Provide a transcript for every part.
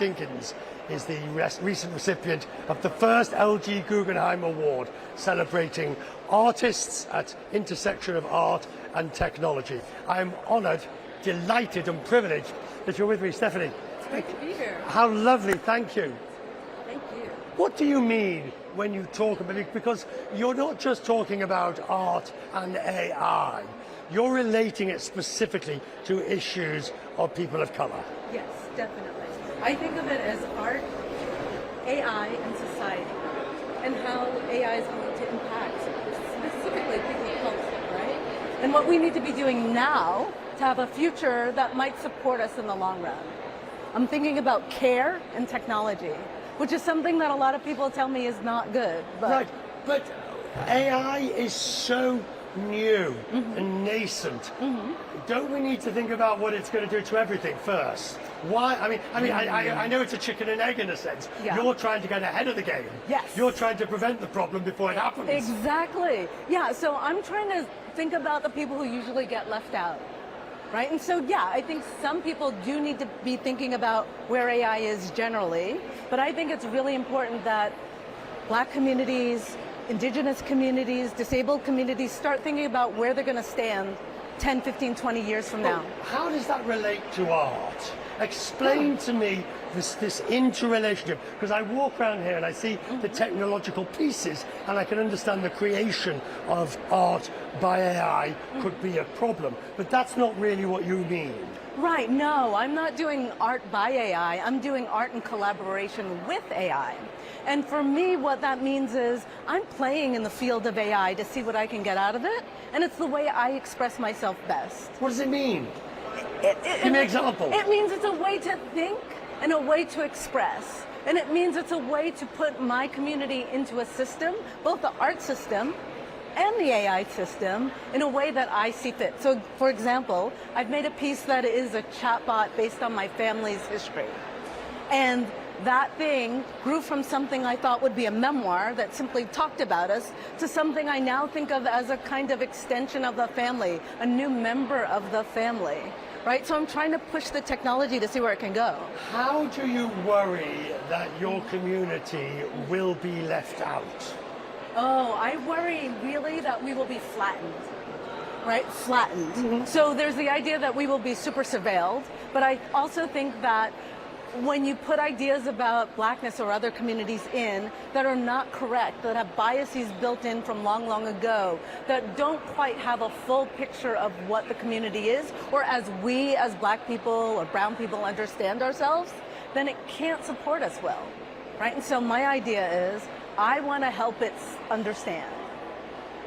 Dinkins is the recent recipient of the first LG Guggenheim Award, celebrating artists at intersection of art and technology. I am honoured, delighted and privileged that you're with me, Stephanie. It's great to be here. How lovely, thank you. Thank you. What do you mean when you talk about it? Because you're not just talking about art and AI, you're relating it specifically to issues of people of colour. Yes, definitely. I think of it as art, AI, and society, and how AI is going to impact specifically people of color, right? And what we need to be doing now to have a future that might support us in the long run. I'm thinking about care and technology, which is something that a lot of people tell me is not good. Right, but AI is so new and nascent. Don't we need to think about what it's going to do to everything first? Why? I know it's a chicken and egg in a sense. Yeah. You're trying to get ahead of the game. Yes. You're trying to prevent the problem before it happens. Exactly. Yeah, so I'm trying to think about the people who usually get left out. Right? And so, yeah, I think some people do need to be thinking about where AI is generally, but I think it's really important that Black communities, Indigenous communities, disabled communities start thinking about where they're going to stand 10, 15, 20 years from now. How does that relate to art? Explain to me this interrelationship, because I walk around here and I see the technological pieces and I can understand the creation of art by AI could be a problem, but that's not really what you mean. Right, no, I'm not doing art by AI, I'm doing art in collaboration with AI. And for me, what that means is I'm playing in the field of AI to see what I can get out of it, and it's the way I express myself best. What does it mean? Give me an example. It means it's a way to think and a way to express. And it means it's a way to put my community into a system, both the art system and the AI system, in a way that I see fit. So, for example, I've made a piece that is a chatbot based on my family's history. And that thing grew from something I thought would be a memoir that simply talked about us to something I now think of as a kind of extension of the family, a new member of the family. Right? So I'm trying to push the technology to see where it can go. How do you worry that your community will be left out? Oh, I worry really that we will be flattened. Right? Flattened. So there's the idea that we will be super surveilled, but I also think that when you put ideas about Blackness or other communities in that are not correct, that have biases built in from long, long ago, that don't quite have a full picture of what the community is, or as we as Black people or brown people understand ourselves, then it can't support us well, right? And so my idea is I want to help it understand.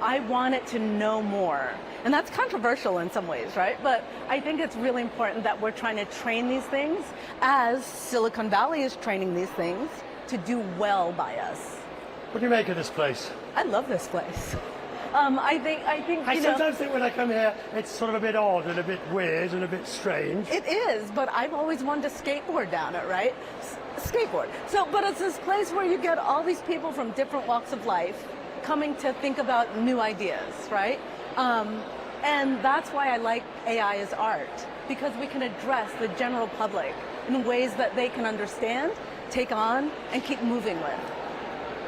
I want it to know more. And that's controversial in some ways, right? But I think it's really important that we're trying to train these things as Silicon Valley is training these things to do well by us. What do you make of this place? I love this place. I sometimes think when I come here, it's sort of a bit odd and a bit weird and a bit strange. It is, but I've always wanted to skateboard down it, right? Skateboard. So, but it's this place where you get all these people from different walks of life coming to think about new ideas, right? And that's why I like AI as art, because we can address the general public in ways that they can understand, take on, and keep moving with.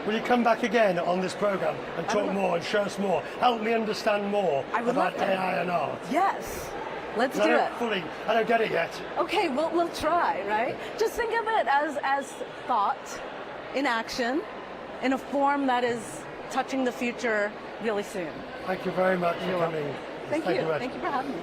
Will you come back again on this program and talk more and show us more? Help me understand more about AI and art. Yes. Let's do it. I don't get it yet. Okay, we'll try, right? Just think of it as thought in action in a form that is touching the future really soon. Thank you very much for coming. Thank you. Thank you for having me.